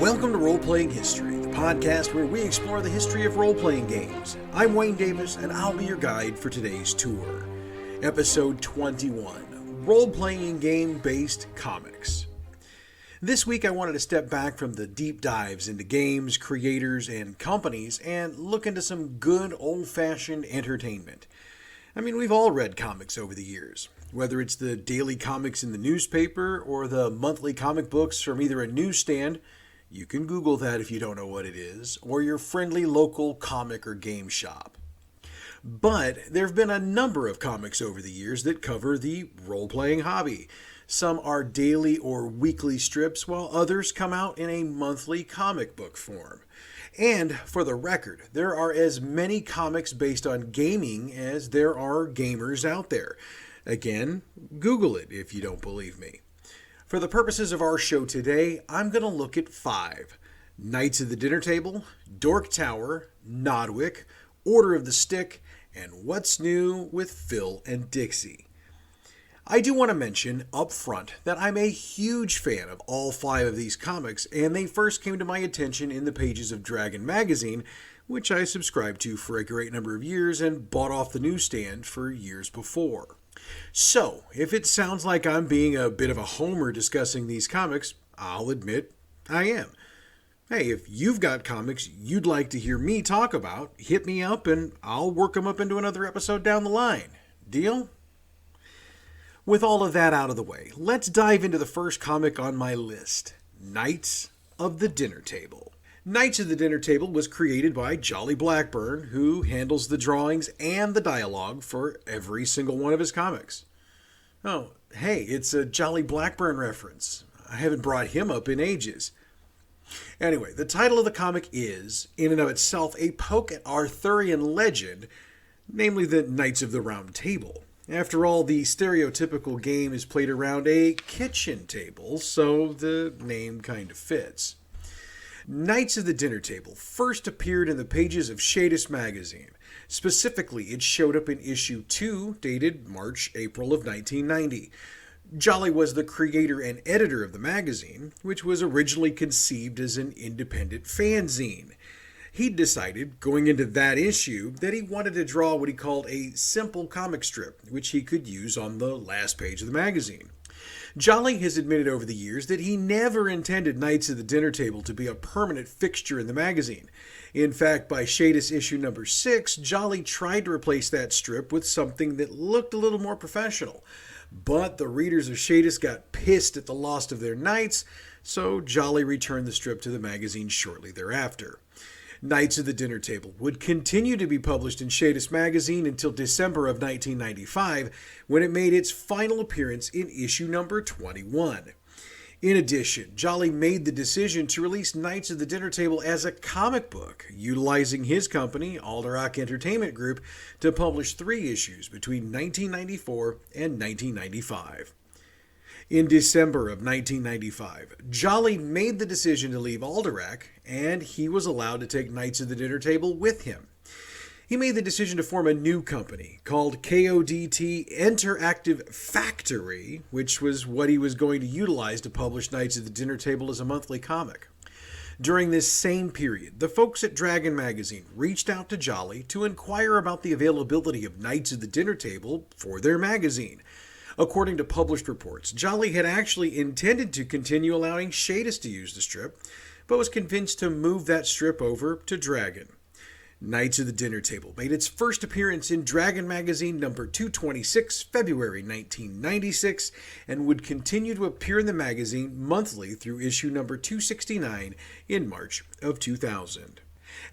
Welcome to Roleplaying History, the podcast where we explore the history of role-playing games. I'm Wayne Davis, and I'll be your guide for today's tour. Episode 21, Role-Playing Game-Based Comics. This week I wanted to step back from the deep dives into games, creators, and companies and look into some good old-fashioned entertainment. I mean, we've all read comics over the years. Whether it's the daily comics in the newspaper or the monthly comic books from either a newsstand, you can Google that if you don't know what it is, or your friendly local comic or game shop. But there have been a number of comics over the years that cover the role-playing hobby. Some are daily or weekly strips, while others come out in a monthly comic book form. And for the record, there are as many comics based on gaming as there are gamers out there. Again, Google it if you don't believe me. For the purposes of our show today, I'm going to look at 5. Knights of the Dinner Table, Dork Tower, Nodwick, Order of the Stick, and What's New with Phil and Dixie. I do want to mention up front that I'm a huge fan of all 5 of these comics, and they first came to my attention in the pages of Dragon magazine, which I subscribed to for a great number of years and bought off the newsstand for years before. So, if it sounds like I'm being a bit of a homer discussing these comics, I'll admit I am. Hey, if you've got comics you'd like to hear me talk about, hit me up and I'll work them up into another episode down the line. Deal? With all of that out of the way, let's dive into the first comic on my list, Knights of the Dinner Table. Knights of the Dinner Table was created by Jolly Blackburn, who handles the drawings and the dialogue for every single one of his comics. Oh, hey, it's a Jolly Blackburn reference. I haven't brought him up in ages. Anyway, the title of the comic is, in and of itself, a poke at Arthurian legend, namely the Knights of the Round Table. After all, the stereotypical game is played around a kitchen table, so the name kind of fits. Knights of the Dinner Table first appeared in the pages of Shadis magazine. Specifically, it showed up in issue 2, dated March-April of 1990. Jolly was the creator and editor of the magazine, which was originally conceived as an independent fanzine. He'd decided, going into that issue, that he wanted to draw what he called a simple comic strip, which he could use on the last page of the magazine. Jolly has admitted over the years that he never intended Knights of the Dinner Table to be a permanent fixture in the magazine. In fact, by Shadis issue number 6, Jolly tried to replace that strip with something that looked a little more professional. But the readers of Shadis got pissed at the loss of their knights, so Jolly returned the strip to the magazine shortly thereafter. Knights of the Dinner Table would continue to be published in Shadis magazine until December of 1995, when it made its final appearance in issue number 21. In addition, Jolly made the decision to release Knights of the Dinner Table as a comic book, utilizing his company, Alderock Entertainment Group, to publish 3 issues between 1994 and 1995. In December of 1995, Jolly made the decision to leave Alderock, and he was allowed to take Knights of the Dinner Table with him. He made the decision to form a new company called KODT Interactive Factory, which was what he was going to utilize to publish Knights of the Dinner Table as a monthly comic. During this same period, the folks at Dragon magazine reached out to Jolly to inquire about the availability of Knights of the Dinner Table for their magazine. According to published reports, Jolly had actually intended to continue allowing Shadis to use the strip, but was convinced to move that strip over to Dragon. Knights of the Dinner Table made its first appearance in Dragon magazine number 226, February 1996, and would continue to appear in the magazine monthly through issue number 269 in March of 2000.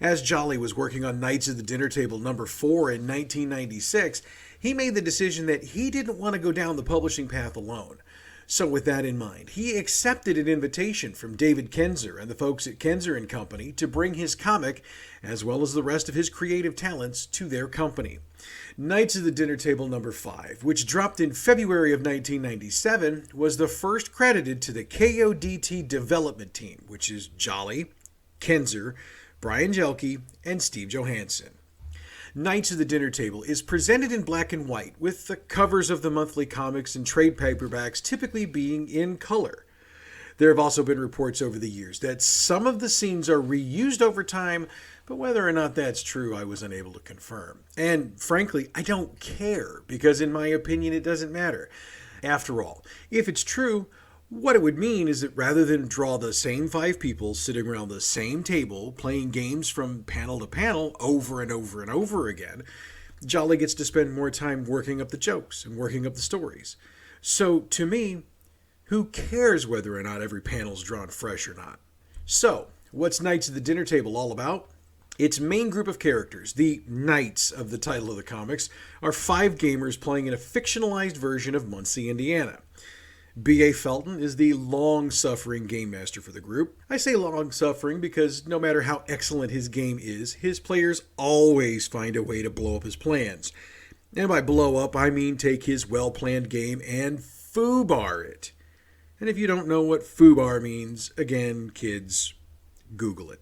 As Jolly was working on Knights of the Dinner Table number 4 in 1996, he made the decision that he didn't want to go down the publishing path alone. So with that in mind, he accepted an invitation from David Kenzer and the folks at Kenzer & Company to bring his comic, as well as the rest of his creative talents, to their company. Knights of the Dinner Table number 5, which dropped in February of 1997, was the first credited to the KODT development team, which is Jolly, Kenzer, Brian Jelke, and Steve Johansson. Knights of the Dinner Table is presented in black and white, with the covers of the monthly comics and trade paperbacks typically being in color. There have also been reports over the years that some of the scenes are reused over time, but whether or not that's true, I was unable to confirm. And frankly, I don't care, because in my opinion, it doesn't matter. After all, if it's true, what it would mean is that rather than draw the same 5 people sitting around the same table playing games from panel to panel over and over and over again, Jolly gets to spend more time working up the jokes and working up the stories. So, to me, who cares whether or not every panel's drawn fresh or not? So, what's Knights of the Dinner Table all about? Its main group of characters, the Knights of the title of the comics, are 5 gamers playing in a fictionalized version of Muncie, Indiana. B.A. Felton is the long-suffering game master for the group. I say long-suffering because no matter how excellent his game is, his players always find a way to blow up his plans. And by blow up, I mean take his well-planned game and foobar it. And if you don't know what foobar means, again, kids, Google it.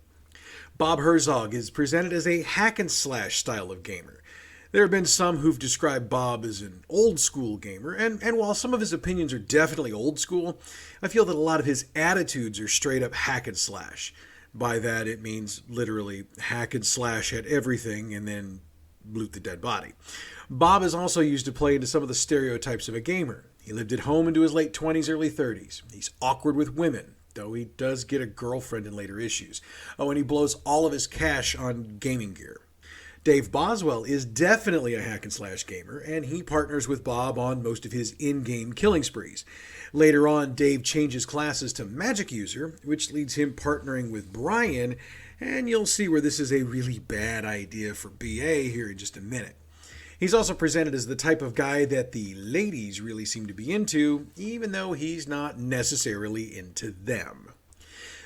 Bob Herzog is presented as a hack-and-slash style of gamer. There have been some who've described Bob as an old-school gamer, and while some of his opinions are definitely old-school, I feel that a lot of his attitudes are straight-up hack-and-slash. By that, it means literally hack-and-slash at everything and then loot the dead body. Bob is also used to play into some of the stereotypes of a gamer. He lived at home into his late 20s, early 30s. He's awkward with women, though he does get a girlfriend in later issues. Oh, and he blows all of his cash on gaming gear. Dave Boswell is definitely a hack-and-slash gamer, and he partners with Bob on most of his in-game killing sprees. Later on, Dave changes classes to magic user, which leads him partnering with Brian, and you'll see where this is a really bad idea for BA here in just a minute. He's also presented as the type of guy that the ladies really seem to be into, even though he's not necessarily into them.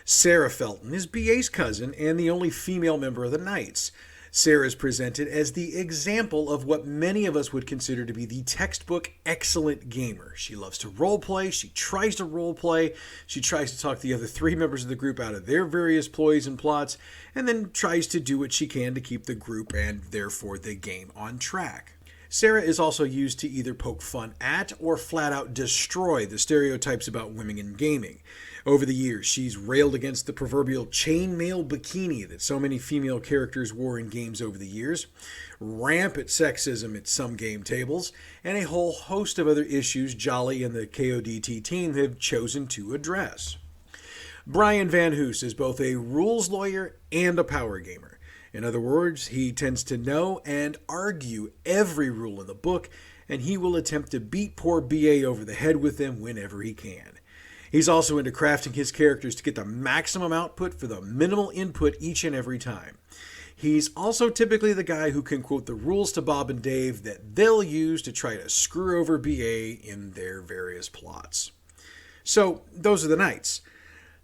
Sarah Felton is BA's cousin and the only female member of the Knights. Sarah is presented as the example of what many of us would consider to be the textbook excellent gamer. She loves to roleplay, she tries to roleplay, she tries to talk the other 3 members of the group out of their various ploys and plots, and then tries to do what she can to keep the group and therefore the game on track. Sarah is also used to either poke fun at or flat out destroy the stereotypes about women in gaming. Over the years, she's railed against the proverbial chainmail bikini that so many female characters wore in games over the years, rampant sexism at some game tables, and a whole host of other issues Jolly and the KODT team have chosen to address. Brian Van Hoose is both a rules lawyer and a power gamer. In other words, he tends to know and argue every rule in the book, and he will attempt to beat poor BA over the head with them whenever he can. He's also into crafting his characters to get the maximum output for the minimal input each and every time. He's also typically the guy who can quote the rules to Bob and Dave that they'll use to try to screw over BA in their various plots. So, those are the Knights.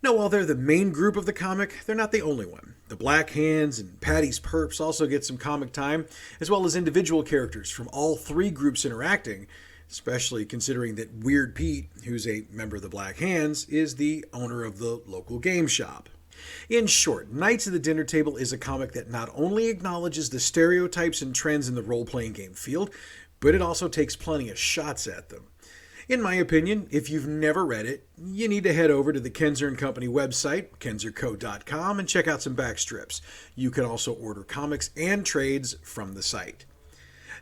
Now, while they're the main group of the comic, they're not the only one. The Black Hands and Patty's Perps also get some comic time, as well as individual characters from all 3 groups interacting, especially considering that Weird Pete, who's a member of the Black Hands, is the owner of the local game shop. In short, Knights of the Dinner Table is a comic that not only acknowledges the stereotypes and trends in the role-playing game field, but it also takes plenty of shots at them. In my opinion, if you've never read it, you need to head over to the Kenzer & Company website, kenzerco.com, and check out some backstrips. You can also order comics and trades from the site.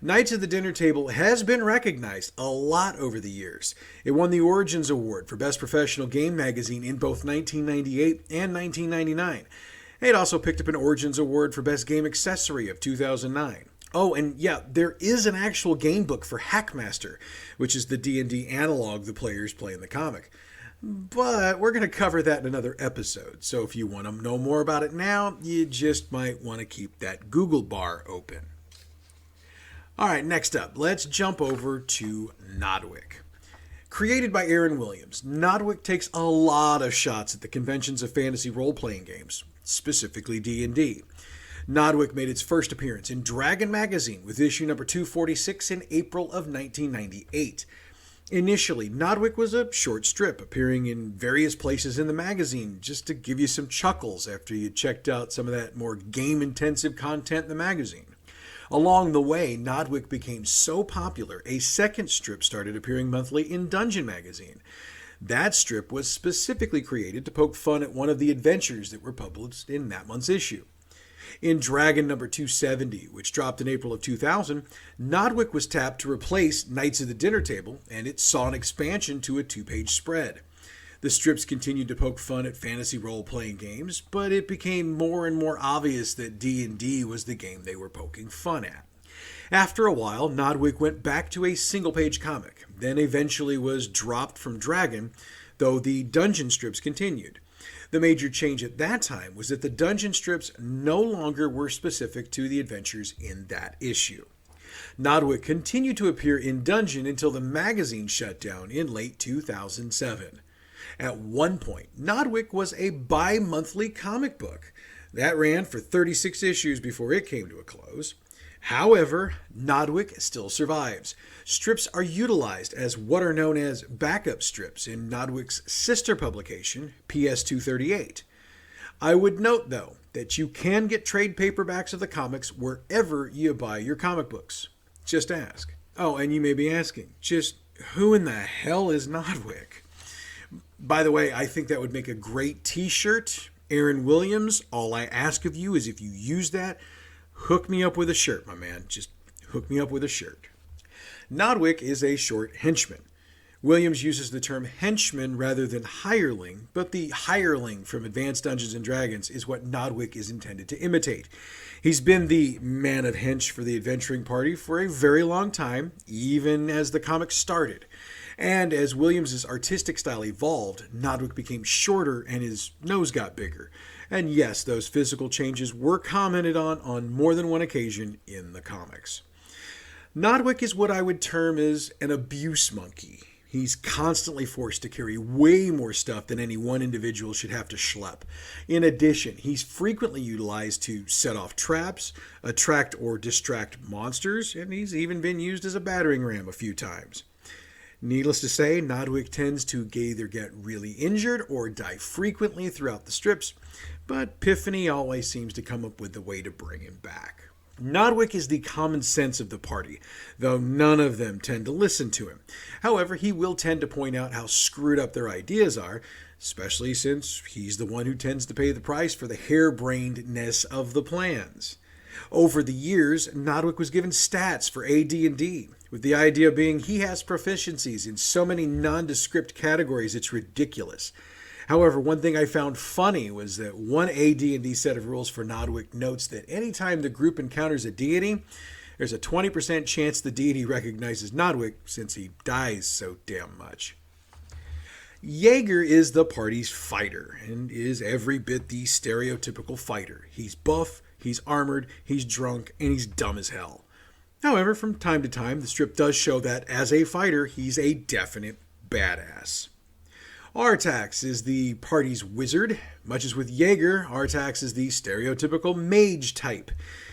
Knights of the Dinner Table has been recognized a lot over the years. It won the Origins Award for Best Professional Game Magazine in both 1998 and 1999. It also picked up an Origins Award for Best Game Accessory of 2009. Oh, and yeah, there is an actual game book for Hackmaster, which is the D&D analog the players play in the comic. But we're going to cover that in another episode, so if you want to know more about it now, you just might want to keep that Google bar open. Alright, next up, let's jump over to Nodwick. Created by Aaron Williams, Nodwick takes a lot of shots at the conventions of fantasy role-playing games, specifically D&D. Nodwick made its first appearance in Dragon Magazine with issue number 246 in April of 1998. Initially, Nodwick was a short strip appearing in various places in the magazine just to give you some chuckles after you checked out some of that more game-intensive content in the magazine. Along the way, Nodwick became so popular, a second strip started appearing monthly in Dungeon Magazine. That strip was specifically created to poke fun at one of the adventures that were published in that month's issue. In Dragon number 270, which dropped in April of 2000, Nodwick was tapped to replace Knights of the Dinner Table, and it saw an expansion to a 2-page spread. The strips continued to poke fun at fantasy role-playing games, but it became more and more obvious that D&D was the game they were poking fun at. After a while, Nodwick went back to a single-page comic, then eventually was dropped from Dragon, though the dungeon strips continued. The major change at that time was that the dungeon strips no longer were specific to the adventures in that issue. Nodwick continued to appear in Dungeon until the magazine shut down in late 2007. At one point, Nodwick was a bi-monthly comic book. That ran for 36 issues before it came to a close. However, Nodwick still survives. Strips are utilized as what are known as backup strips in Nodwick's sister publication, PS238. I would note, though, that you can get trade paperbacks of the comics wherever you buy your comic books. Just ask. Oh, and you may be asking, just who in the hell is Nodwick? By the way, I think that would make a great t-shirt. Aaron Williams, all I ask of you is if you use that, hook me up with a shirt, my man. Just hook me up with a shirt. Nodwick is a short henchman. Williams uses the term henchman rather than hireling, but the hireling from Advanced Dungeons & Dragons is what Nodwick is intended to imitate. He's been the man of hench for the adventuring party for a very long time, even as the comic started. And as Williams' artistic style evolved, Nodwick became shorter and his nose got bigger. And yes, those physical changes were commented on more than one occasion in the comics. Nodwick is what I would term as an abuse monkey. He's constantly forced to carry way more stuff than any one individual should have to schlep. In addition, he's frequently utilized to set off traps, attract or distract monsters, and he's even been used as a battering ram a few times. Needless to say, Nodwick tends to either get really injured or die frequently throughout the strips, but Piffany always seems to come up with a way to bring him back. Nodwick is the common sense of the party, though none of them tend to listen to him. However, he will tend to point out how screwed up their ideas are, especially since he's the one who tends to pay the price for the harebrainedness of the plans. Over the years, Nodwick was given stats for AD&D, with the idea being he has proficiencies in so many nondescript categories it's ridiculous. However, one thing I found funny was that one AD&D set of rules for Nodwick notes that anytime the group encounters a deity, there's a 20% chance the deity recognizes Nodwick since he dies so damn much. Jaeger is the party's fighter and is every bit the stereotypical fighter. He's buff, he's armored, he's drunk, and he's dumb as hell. However, from time to time, the strip does show that as a fighter, he's a definite badass. Artax is the party's wizard. Much as with Jaeger, Artax is the stereotypical mage type.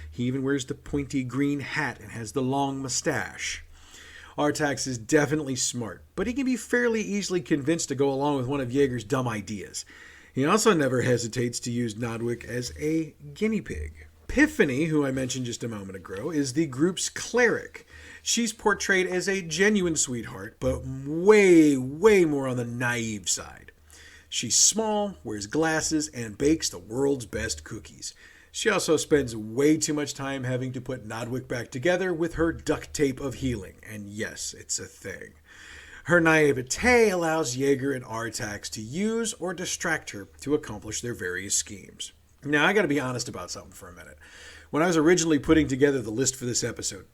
He even wears the pointy green hat and has the long mustache. Artax is definitely smart, but he can be fairly easily convinced to go along with one of Jaeger's dumb ideas. He also never hesitates to use Nodwick as a guinea pig. Piffany, who I mentioned just a moment ago, is the group's cleric. She's portrayed as a genuine sweetheart, but way more on the naive side. She's small, wears glasses, and bakes the world's best cookies. She also spends way too much time having to put Nodwick back together with her duct tape of healing, and yes, it's a thing. Her naivete allows Jaeger and Artax to use or distract her to accomplish their various schemes. Now, I gotta be honest about something for a minute. When I was originally putting together the list for this episode,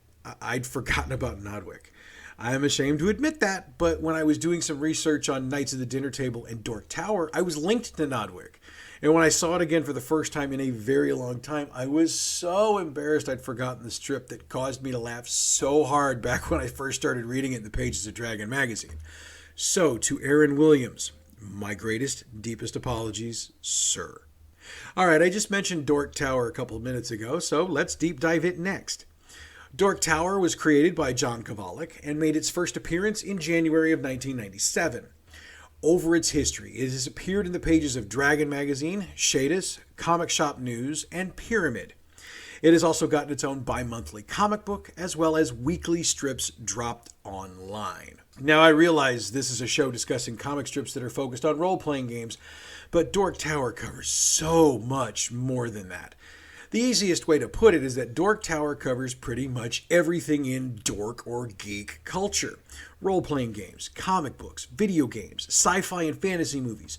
I'd forgotten about Nodwick. I am ashamed to admit that, but when I was doing some research on Knights of the Dinner Table and Dork Tower, I was linked to Nodwick. And when I saw it again for the first time in a very long time, I was so embarrassed I'd forgotten the strip that caused me to laugh so hard back when I first started reading it in the pages of Dragon magazine. So, to Aaron Williams, my greatest, deepest apologies, sir. Alright, I just mentioned Dork Tower a couple of minutes ago, so let's deep dive it next. Dork Tower was created by John Kovalik and made its first appearance in January of 1997. Over its history, it has appeared in the pages of Dragon Magazine, Shadis, Comic Shop News, and Pyramid. It has also gotten its own bi-monthly comic book, as well as weekly strips dropped online. Now, I realize this is a show discussing comic strips that are focused on role-playing games, but Dork Tower covers so much more than that. The easiest way to put it is that Dork Tower covers pretty much everything in dork or geek culture. Role-playing games, comic books, video games, sci-fi and fantasy movies.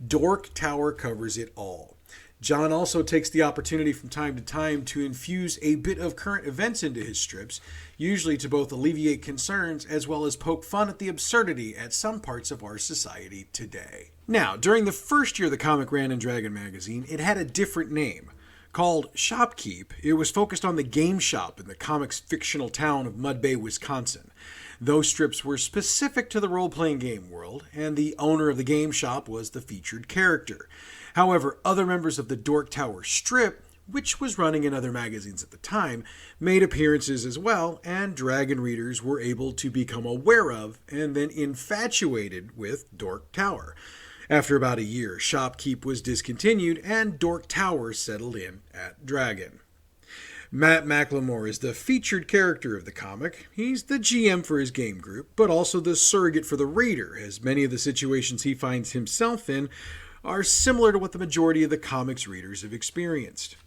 Dork Tower covers it all. John also takes the opportunity from time to time to infuse a bit of current events into his strips, usually to both alleviate concerns as well as poke fun at the absurdity at some parts of our society today. Now, during the first year the comic ran in Dragon magazine, it had a different name. Called Shopkeep, it was focused on the game shop in the comic's fictional town of Mud Bay, Wisconsin. Those strips were specific to the role-playing game world, and the owner of the game shop was the featured character. However, other members of the Dork Tower strip, which was running in other magazines at the time, made appearances as well, and Dragon readers were able to become aware of and then infatuated with Dork Tower. After about a year, Shopkeep was discontinued and Dork Tower settled in at Dragon. Matt Mclemore is the featured character of the comic. He's the GM for his game group, but also the surrogate for the reader, as many of the situations he finds himself in are similar to what the majority of the comic's readers have experienced.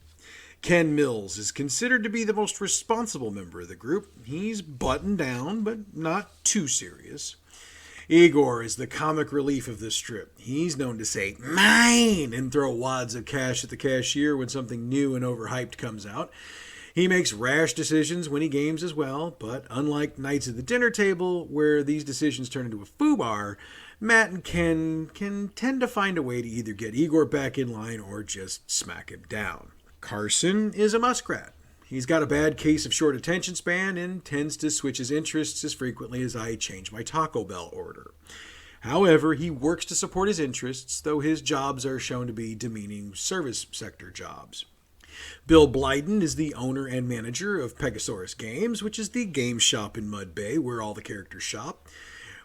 Ken Mills is considered to be the most responsible member of the group. He's buttoned down, but not too serious. Igor is the comic relief of this strip. He's known to say, "Mine!" and throw wads of cash at the cashier when something new and overhyped comes out. He makes rash decisions when he games as well, but unlike nights at the dinner table, where these decisions turn into a foobar, Matt and Ken can tend to find a way to either get Igor back in line or just smack him down. Carson is a muskrat. He's got a bad case of short attention span and tends to switch his interests as frequently as I change my Taco Bell order. However, he works to support his interests, though his jobs are shown to be demeaning service sector jobs. Bill Blyden is the owner and manager of Pegasaurus Games, which is the game shop in Mud Bay where all the characters shop.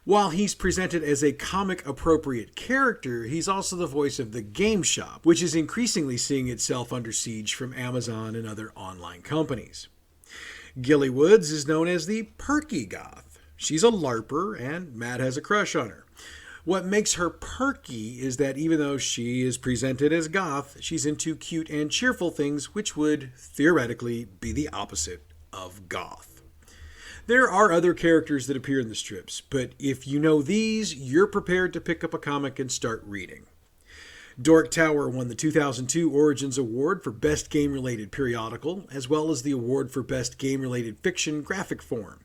While he's presented as a comic-appropriate character, he's also the voice of the game shop, which is increasingly seeing itself under siege from Amazon and other online companies. Gilly Woods is known as the perky goth. She's a LARPer, and Matt has a crush on her. What makes her perky is that even though she is presented as goth, she's into cute and cheerful things, which would theoretically be the opposite of goth. There are other characters that appear in the strips, but if you know these, you're prepared to pick up a comic and start reading. Dork Tower won the 2002 Origins Award for Best Game-Related Periodical, as well as the award for Best Game-Related Fiction Graphic Form.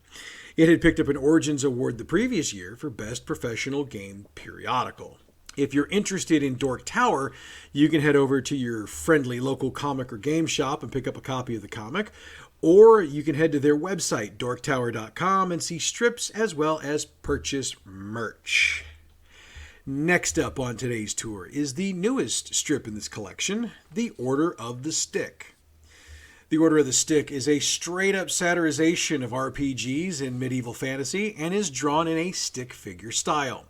It had picked up an Origins Award the previous year for Best Professional Game Periodical. If you're interested in Dork Tower, you can head over to your friendly local comic or game shop and pick up a copy of the comic, or you can head to their website, dorktower.com, and see strips as well as purchase merch. Next up on today's tour is the newest strip in this collection, The Order of the Stick. The Order of the Stick is a straight-up satirization of RPGs in medieval fantasy and is drawn in a stick figure style.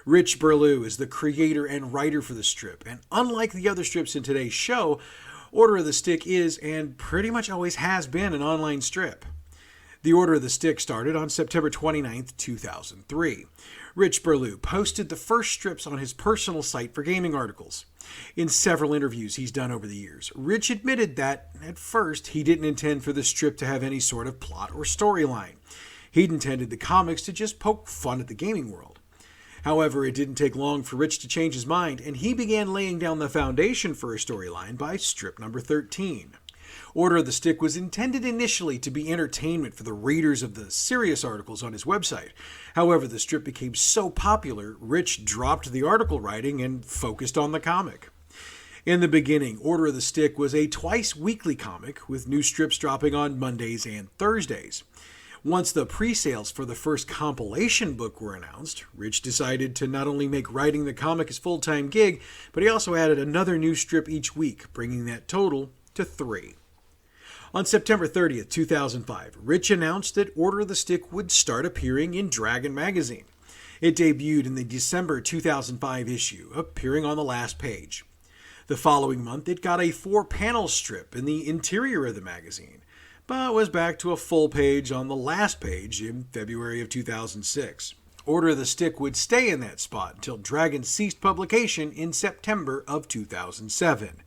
Rich Burlew is the creator and writer for the strip, and unlike the other strips in today's show, Order of the Stick is, and pretty much always has been, an online strip. The Order of the Stick started on September 29, 2003. Rich Burlew posted the first strips on his personal site for gaming articles. In several interviews he's done over the years, Rich admitted that, at first, he didn't intend for the strip to have any sort of plot or storyline. He'd intended the comics to just poke fun at the gaming world. However, it didn't take long for Rich to change his mind, and he began laying down the foundation for a storyline by strip number 13. Order of the Stick was intended initially to be entertainment for the readers of the serious articles on his website. However, the strip became so popular, Rich dropped the article writing and focused on the comic. In the beginning, Order of the Stick was a twice-weekly comic, with new strips dropping on Mondays and Thursdays. Once the pre-sales for the first compilation book were announced, Rich decided to not only make writing the comic his full-time gig, but he also added another new strip each week, bringing that total to 3. On September 30th, 2005, Rich announced that Order of the Stick would start appearing in Dragon magazine. It debuted in the December 2005 issue, appearing on the last page. The following month, it got a 4-panel strip in the interior of the magazine. but was back to a full page on the last page in February of 2006. Order of the Stick would stay in that spot until Dragon ceased publication in September of 2007.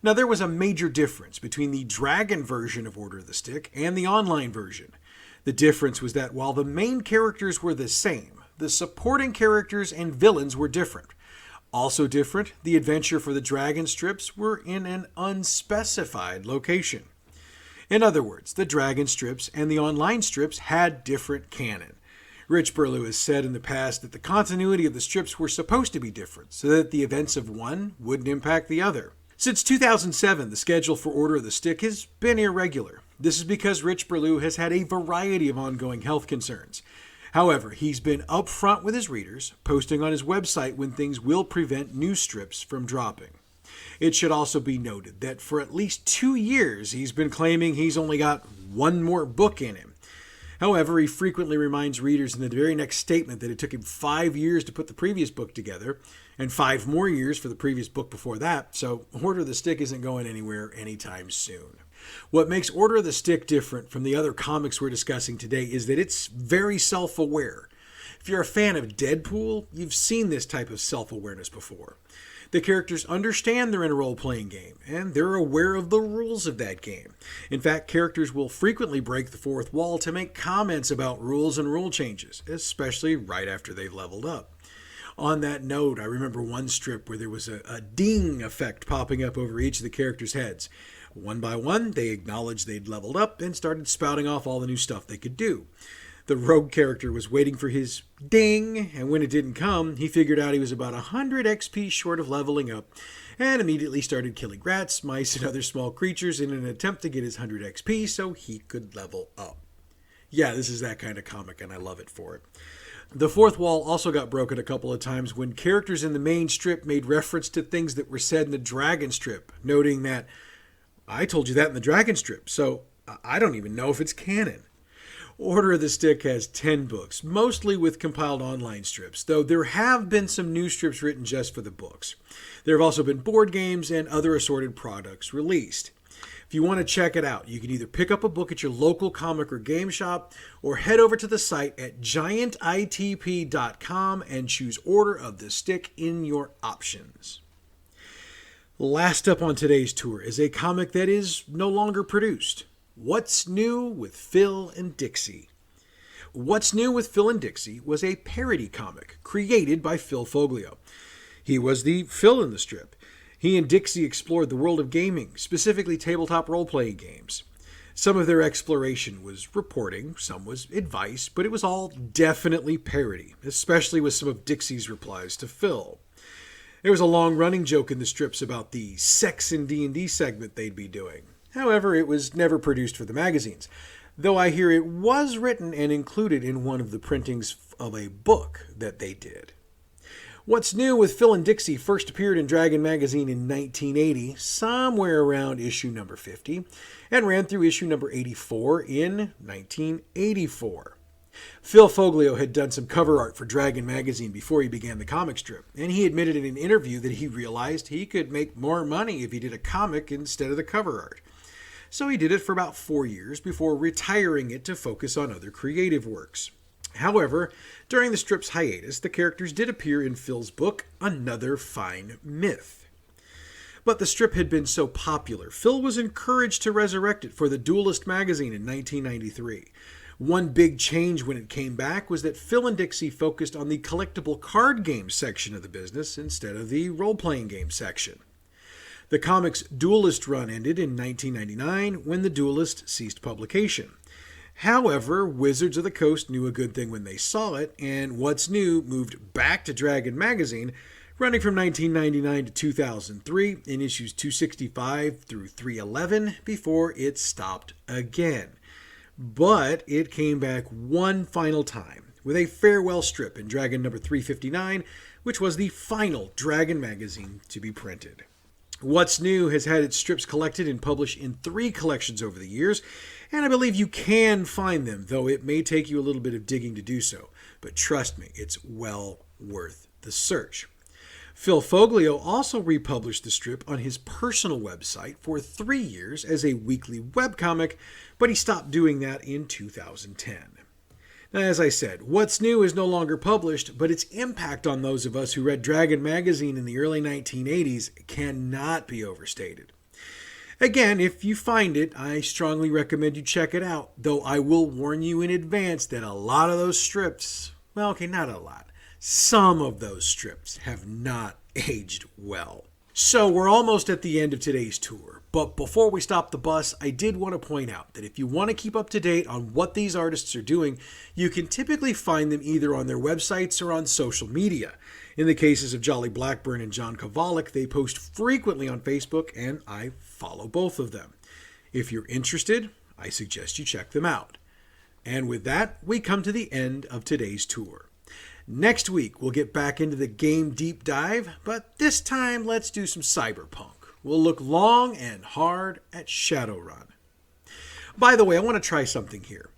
Now, there was a major difference between the Dragon version of Order of the Stick and the online version. The difference was that while the main characters were the same, the supporting characters and villains were different. Also different, the adventure for the Dragon strips were in an unspecified location. In other words, the Dragon strips and the online strips had different canon. Rich Burlew has said in the past that the continuity of the strips were supposed to be different so that the events of one wouldn't impact the other. Since 2007, the schedule for Order of the Stick has been irregular. This is because Rich Burlew has had a variety of ongoing health concerns. However, he's been upfront with his readers, posting on his website when things will prevent new strips from dropping. It should also be noted that for at least 2 years, he's been claiming he's only got one more book in him. However, he frequently reminds readers in the very next statement that it took him 5 years to put the previous book together, and 5 more years for the previous book before that, so Order of the Stick isn't going anywhere anytime soon. What makes Order of the Stick different from the other comics we're discussing today is that it's very self-aware. If you're a fan of Deadpool, you've seen this type of self-awareness before. The characters understand they're in a role-playing game, and they're aware of the rules of that game. In fact, characters will frequently break the fourth wall to make comments about rules and rule changes, especially right after they've leveled up. On that note, I remember one strip where there was a ding effect popping up over each of the characters' heads. One by one, they acknowledged they'd leveled up and started spouting off all the new stuff they could do. The rogue character was waiting for his ding, and when it didn't come, he figured out he was about 100 XP short of leveling up, and immediately started killing rats, mice, and other small creatures in an attempt to get his 100 XP so he could level up. Yeah, this is that kind of comic, and I love it for it. The fourth wall also got broken a couple of times when characters in the main strip made reference to things that were said in the Dragon strip, noting that, I told you that in the Dragon strip, so I don't even know if it's canon. Order of the Stick has 10 books, mostly with compiled online strips, though there have been some new strips written just for the books. There have also been board games and other assorted products released. If you want to check it out, you can either pick up a book at your local comic or game shop, or head over to the site at giantitp.com and choose Order of the Stick in your options. Last up on today's tour is a comic that is no longer produced. What's New with Phil and Dixie? What's New with Phil and Dixie was a parody comic created by Phil Foglio. He was the Phil in the strip. He and Dixie explored the world of gaming, specifically tabletop role-playing games. Some of their exploration was reporting, some was advice, but it was all definitely parody, especially with some of Dixie's replies to Phil. There was a long-running joke in the strips about the Sex in D&D segment they'd be doing. However, it was never produced for the magazines, though I hear it was written and included in one of the printings of a book that they did. What's New with Phil and Dixie first appeared in Dragon magazine in 1980, somewhere around issue number 50, and ran through issue number 84 in 1984. Phil Foglio had done some cover art for Dragon magazine before he began the comic strip, and he admitted in an interview that he realized he could make more money if he did a comic instead of the cover art. So he did it for about 4 years before retiring it to focus on other creative works. However, during the strip's hiatus, the characters did appear in Phil's book, Another Fine Myth. But the strip had been so popular, Phil was encouraged to resurrect it for the Duelist magazine in 1993. One big change when it came back was that Phil and Dixie focused on the collectible card game section of the business instead of the role-playing game section. The comic's Duelist run ended in 1999 when the Duelist ceased publication. However, Wizards of the Coast knew a good thing when they saw it, and What's New moved back to Dragon magazine, running from 1999 to 2003 in issues 265 through 311 before it stopped again. But it came back one final time with a farewell strip in Dragon number 359, which was the final Dragon magazine to be printed. What's New has had its strips collected and published in 3 collections over the years, and I believe you can find them, though it may take you a little bit of digging to do so. But trust me, it's well worth the search. Phil Foglio also republished the strip on his personal website for 3 years as a weekly webcomic, but he stopped doing that in 2010. Now, as I said, What's New is no longer published, but its impact on those of us who read Dragon magazine in the early 1980s cannot be overstated. Again, if you find it, I strongly recommend you check it out, though I will warn you in advance that a lot of those strips, well, okay, not a lot, some of those strips have not aged well. So we're almost at the end of today's tour, but before we stop the bus, I did want to point out that if you want to keep up to date on what these artists are doing, you can typically find them either on their websites or on social media. In the cases of Jolly Blackburn and John Kovalik, they post frequently on Facebook, and I follow both of them. If you're interested, I suggest you check them out. And with that, we come to the end of today's tour. Next week, we'll get back into the game deep dive, but this time let's do some cyberpunk. We'll look long and hard at Shadowrun. By the way, I want to try something here.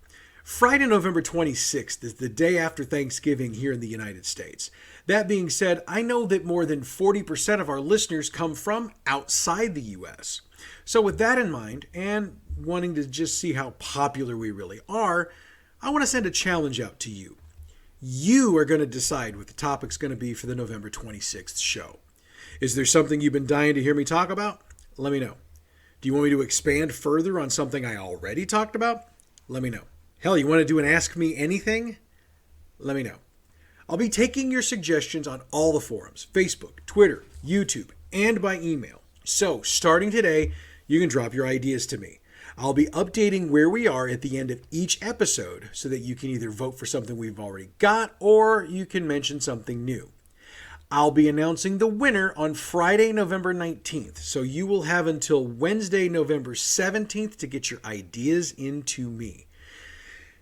Friday, November 26th is the day after Thanksgiving here in the United States. That being said, I know that more than 40% of our listeners come from outside the U.S. So with that in mind, and wanting to just see how popular we really are, I want to send a challenge out to you. You are going to decide what the topic's going to be for the November 26th show. Is there something you've been dying to hear me talk about? Let me know. Do you want me to expand further on something I already talked about? Let me know. Hell, you want to do an Ask Me Anything? Let me know. I'll be taking your suggestions on all the forums, Facebook, Twitter, YouTube, and by email. So, starting today, you can drop your ideas to me. I'll be updating where we are at the end of each episode so that you can either vote for something we've already got or you can mention something new. I'll be announcing the winner on Friday, November 19th, so you will have until Wednesday, November 17th to get your ideas into me.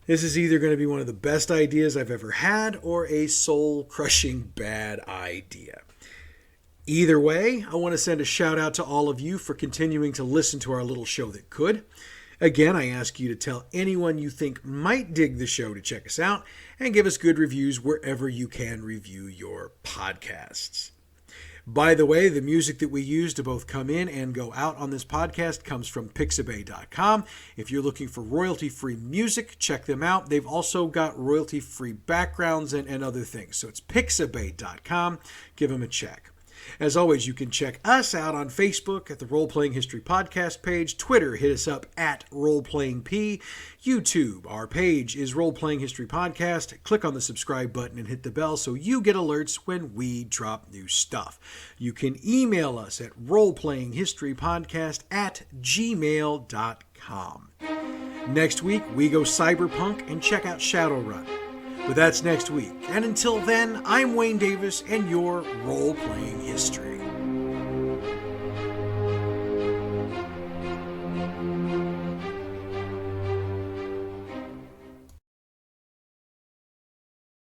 This is either going to be one of the best ideas I've ever had or a soul-crushing bad idea. Either way, I want to send a shout out to all of you for continuing to listen to our little show that could. Again, I ask you to tell anyone you think might dig the show to check us out and give us good reviews wherever you can review your podcasts. By the way, the music that we use to both come in and go out on this podcast comes from Pixabay.com. If you're looking for royalty-free music, check them out. They've also got royalty-free backgrounds and other things. So it's Pixabay.com. Give them a check. As always, you can check us out on Facebook at the Roleplaying History Podcast page. Twitter, hit us up at RoleplayingP. YouTube, our page is Roleplaying History Podcast. Click on the subscribe button and hit the bell so you get alerts when we drop new stuff. You can email us at roleplayinghistorypodcast@gmail.com. Next week, we go cyberpunk and check out Shadowrun. But that's next week. And until then, I'm Wayne Davis, and you're Role-Playing History.